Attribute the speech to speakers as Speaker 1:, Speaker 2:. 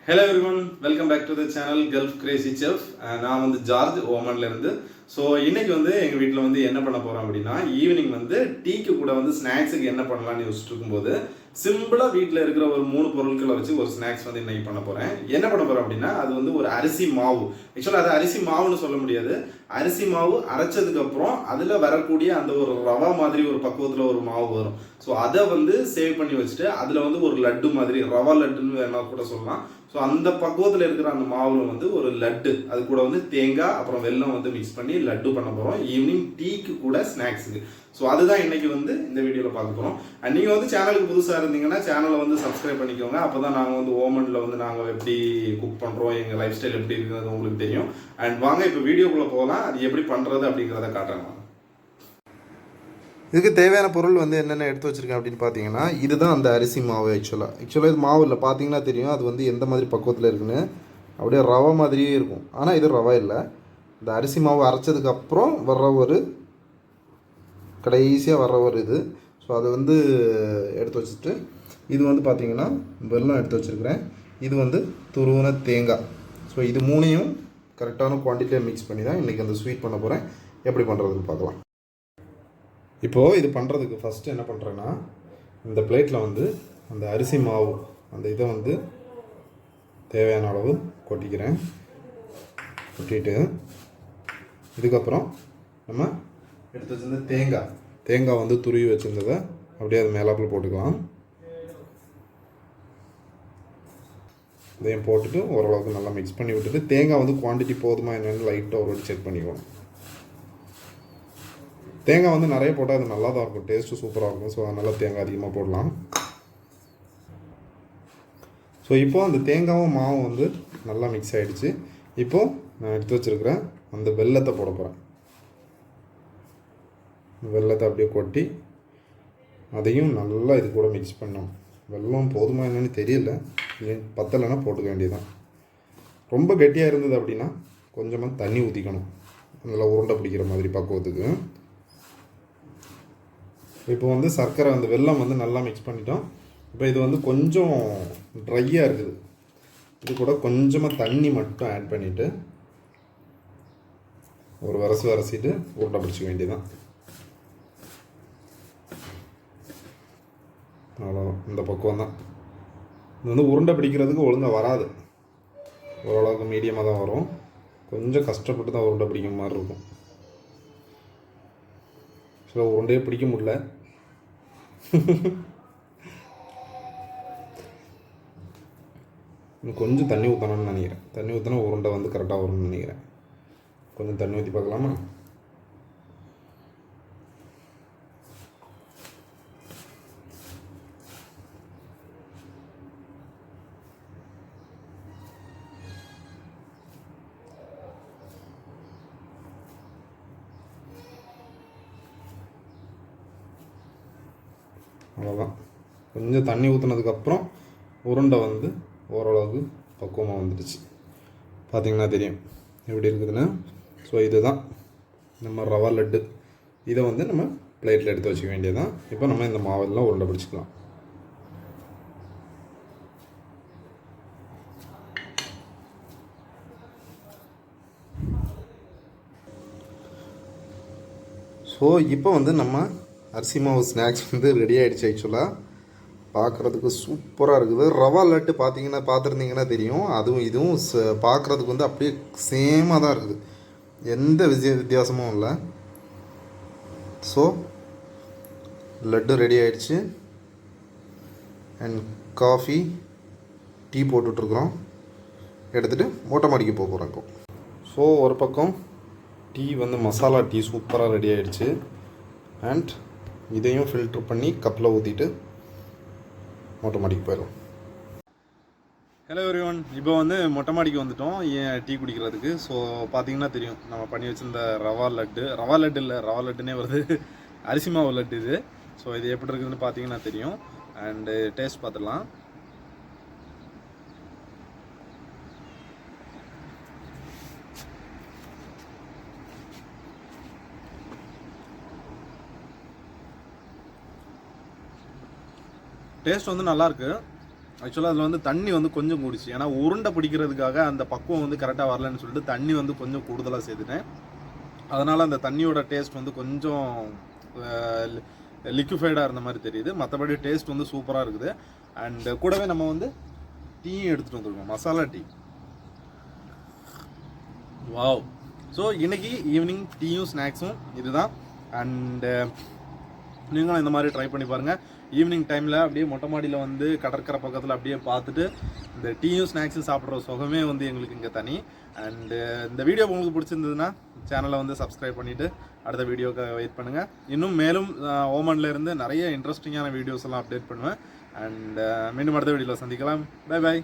Speaker 1: Hello everyone, welcome back to the channel Gulf Crazy Chef. நான் வந்து George ஓமன்ல இருந்து. So இன்னைக்கு வந்து எங்கள் வீட்டில் வந்து என்ன பண்ண போகிறோம் அப்படின்னா, ஈவினிங் வந்து டீக்கு கூட வந்து ஸ்நாக்ஸுக்கு என்ன பண்ணலாம்னு யோசிச்சுட்டு இருக்கும்போது சிம்பிளாக வீட்டில் இருக்கிற ஒரு 3 பொருட்களை வச்சு ஒரு ஸ்நாக்ஸ் வந்து இன்னைக்கு பண்ண போகிறேன். என்ன பண்ண போகிறேன் அப்படின்னா, அது வந்து ஒரு அரிசி மாவு. ஆக்சுவலாக அது அரிசி மாவுன்னு சொல்ல முடியாது. அரிசி மாவு அரைச்சதுக்கப்புறம் அதில் வரக்கூடிய அந்த ஒரு ரவா மாதிரி ஒரு பக்குவத்தில் ஒரு மாவு வரும். ஸோ அதை வந்து சேவ் பண்ணி வச்சுட்டு அதில் வந்து ஒரு லட்டு மாதிரி ரவா லட்டுன்னு வேணா கூட சொல்லலாம். ஸோ அந்த பக்குவத்தில் இருக்கிற அந்த மாவில் வந்து ஒரு லட்டு, அது கூட வந்து தேங்காய் அப்புறம் வெல்லம் வந்து மிக்ஸ் பண்ணி லட்டு பண்ண போகிறோம் ஈவினிங் டீக்கு கூட ஸ்நாக்ஸுக்கு. ஸோ அதுதான் இன்னைக்கு வந்து இந்த வீடியோவில் பார்க்க போகிறோம். அண்ட் நீங்கள் வந்து சேனலுக்கு புதுசாக இருந்தீங்கன்னா சேனலை வந்து சப்ஸ்கிரைப் பண்ணிக்கோங்க. அப்போ தான் நாங்கள் வந்து ஓமனில் வந்து நாங்கள் எப்படி குக் பண்ணுறோம், எங்கள் லைஃப் ஸ்டைல் எப்படி இருக்குறது உங்களுக்கு தெரியும். அண்ட் வாங்க இப்போ வீடியோக்குள்ளே போகலாம். அது எப்படி பண்ணுறது அப்படிங்கிறத காட்டுறாங்க.
Speaker 2: இதுக்கு தேவையான பொருள் வந்து என்னென்ன எடுத்து வச்சுருக்கேன் அப்படின்னு பார்த்தீங்கன்னா, இதுதான் அந்த அரிசி மாவு. ஆக்சுவலாக இது மாவு இல்லை, பார்த்தீங்கன்னா தெரியும் அது வந்து எந்த மாதிரி பக்குவத்தில் இருக்குன்னு. அப்படியே ரவை மாதிரியே இருக்கும், ஆனால் இது ரவை இல்லை. இந்த அரிசி மாவு அரைச்சதுக்கப்புறம் வர்ற ஒரு கடைசியாக வர்ற ஒரு இது. ஸோ அதை வந்து எடுத்து வச்சுட்டு, இது வந்து பார்த்திங்கன்னா வெல்லம் எடுத்து வச்சுருக்கிறேன். இது வந்து துருவின தேங்காய். ஸோ இது மூணையும் கரெக்டான குவான்டிட்டியில் மிக்ஸ் பண்ணி தான் இன்றைக்கி அந்த ஸ்வீட் பண்ண போகிறேன். எப்படி பண்ணுறதுன்னு பார்க்கலாம். இப்போது இது பண்ணுறதுக்கு ஃபஸ்ட்டு என்ன பண்ணுறேன்னா, இந்த பிளேட்டில் வந்து அந்த அரிசி மாவு அந்த இதை வந்து தேவையான அளவு கொட்டிக்கிறேன். கொட்டிட்டு இதுக்கப்புறம் நம்ம எடுத்து வச்சுருந்த தேங்காய் வந்து துருவி வச்சுருந்ததை அப்படியே அது மேலாப்பில் போட்டுக்கலாம். இதையும் போட்டுட்டு ஓரளவுக்கு நல்லா மிக்ஸ் பண்ணி விட்டுட்டு, தேங்காய் வந்து குவான்டிட்டி போதுமா என்னென்னு லைட்டாக ஒரு வாட்டி செக் பண்ணிக்கணும். தேங்காய் வந்து நிறைய போட்டால் அது நல்லா தான் இருக்கும், டேஸ்ட்டு சூப்பராக இருக்கும். ஸோ அதனால் தேங்காய் அதிகமாக போடலாம். ஸோ இப்போது அந்த தேங்காயும் மாவும் வந்து நல்லா மிக்ஸ் ஆகிடுச்சு. இப்போது நான் எடுத்து வச்சுருக்கிறேன் அந்த வெல்லத்தை போட போகிறேன். வெல்லத்தை அப்படியே கொட்டி அதையும் நல்லா இது கூட மிக்ஸ் பண்ணோம். வெல்லம் போதுமா என்னன்னு தெரியல, பத்தலைன்னா போட்டுக்க வேண்டியதுதான். ரொம்ப கெட்டியாக இருந்தது அப்படின்னா கொஞ்சமாக தண்ணி ஊற்றிக்கணும், நல்லா உருண்டை பிடிக்கிற மாதிரி பக்குவத்துக்கு. இப்போ வந்து சர்க்கரை அந்த வெல்லம் வந்து நல்லா மிக்ஸ் பண்ணிட்டோம். இப்போ இது வந்து கொஞ்சம் ட்ரையாக இருக்குது. இது கூட கொஞ்சமாக தண்ணி மட்டும் ஆட் பண்ணிவிட்டு ஒரு வரசிட்டு உருண்டை பிடிச்சிக்க வேண்டியதுதான். அவ்வளோதான், இந்த பக்குவம் தான். இது வந்து உருண்டை பிடிக்கிறதுக்கு ஒழுங்காக வராது, ஓரளவுக்கு மீடியமாக தான் வரும். கொஞ்சம் கஷ்டப்பட்டு தான் உருண்டை பிடிக்கிற மாதிரி இருக்கும். சில உருண்டையே பிடிக்க முடியல. இன்னும் கொஞ்சம் தண்ணி ஊற்றணும்னு நினைக்கிறேன். தண்ணி ஊற்றினா உருண்டை வந்து கரெக்டாக வரும்னு நினைக்கிறேன். கொஞ்சம் தண்ணி ஊற்றி பார்க்கலாமா? அவ்வளோதான். கொஞ்சம் தண்ணி ஊற்றுனதுக்கப்புறம் உருண்டை வந்து ஓரளவுக்கு பக்குவமாக வந்துடுச்சு. பார்த்திங்கன்னா தெரியும் எப்படி இருக்குதுன்னு. ஸோ இதுதான் நம்ம ரவா லட்டு. இதை வந்து நம்ம பிளேட்டில் எடுத்து வச்சுக்க வேண்டியதுதான். இப்போ நம்ம இந்த மாவெல்லாம் உருண்டை பிடிச்சிக்கலாம். ஸோ இப்போ வந்து நம்ம அரிசி மாவு ஸ்நாக்ஸ் வந்து ரெடி ஆகிடுச்சு. ஆக்சுவலாக பார்க்குறதுக்கு சூப்பராக இருக்குது. ரவா லட்டு பார்த்துருந்தீங்கன்னா தெரியும். அதுவும் இதுவும் பார்க்குறதுக்கு வந்து அப்படியே சேமாக தான் இருக்குது, எந்த வித்தியாசமும் இல்லை. ஸோ லட்டு ரெடி ஆகிடுச்சு. அண்ட் காஃபி டீ போட்டுட்ருக்குறோம். எடுத்துகிட்டு மொட்டை மாடிக்கு போக போகிறோம் இப்போ. ஸோ ஒரு பக்கம் டீ வந்து மசாலா டீ சூப்பராக ரெடி ஆகிடுச்சு. அண்ட் இதையும் ஃபில்ட்ரு பண்ணி கப்பில் ஊற்றிட்டு மொட்டை மாடிக்கு போயிடும்.
Speaker 1: ஹலோ எவ்ரிவன், இப்போ வந்து மொட்டை மாடிக்கு வந்துட்டோம் ஏன் டீ குடிக்கிறதுக்கு. ஸோ பார்த்தீங்கன்னா தெரியும் நம்ம பண்ணி வச்சுருந்த ரவா லட்டு இல்லை, ரவா லட்டுனே வருது, அரிசி மாவு லட்டு இது. ஸோ இது எப்படி இருக்குதுன்னு பார்த்தீங்கன்னா தெரியும். அண்டு டேஸ்ட் பார்த்துடலாம். டேஸ்ட் வந்து நல்லாயிருக்கு. ஆக்சுவலாக அதில் வந்து தண்ணி வந்து கொஞ்சம் கூடிச்சு. ஏன்னா உருண்டை பிடிக்கிறதுக்காக அந்த பக்குவம் வந்து கரெக்டாக வரலன்னு சொல்லிட்டு தண்ணி வந்து கொஞ்சம் கூடுதலாக சேர்த்துட்டேன். அதனால் அந்த தண்ணியோட டேஸ்ட் வந்து கொஞ்சம் லிக்விஃபைடாக இருந்த மாதிரி தெரியுது. மற்றபடி டேஸ்ட் வந்து சூப்பராக இருக்குது. அண்ட் கூடவே நம்ம வந்து டீயும் எடுத்துகிட்டு வந்துருக்கோம், மசாலா டீ. வாவ். ஸோ இன்றைக்கி ஈவினிங் டீயும் ஸ்நாக்ஸும் இதுதான். அண்டு நீங்களும் இந்த மாதிரி ட்ரை பண்ணி பாருங்கள். ஈவினிங் டைமில் அப்படியே மொட்டை மாடியில் வந்து கடற்கரை பக்கத்தில் அப்படியே பார்த்துட்டு இந்த டீயும் ஸ்நாக்ஸும் சாப்பிட்ற சுகமே வந்து எங்களுக்கு இங்கே தனி. அண்டு இந்த வீடியோ உங்களுக்கு பிடிச்சிருந்ததுன்னா சேனலை வந்து சப்ஸ்கிரைப் பண்ணிவிட்டு அடுத்த வீடியோக்கு வெயிட் பண்ணுங்கள். இன்னும் மேலும் ஓமனில் இருந்து நிறைய இன்ட்ரெஸ்டிங்கான வீடியோஸ் எல்லாம் அப்டேட் பண்ணுவேன். அண்ட் மீண்டும் அடுத்த வீடியோவில் சந்திக்கலாம். Bye bye.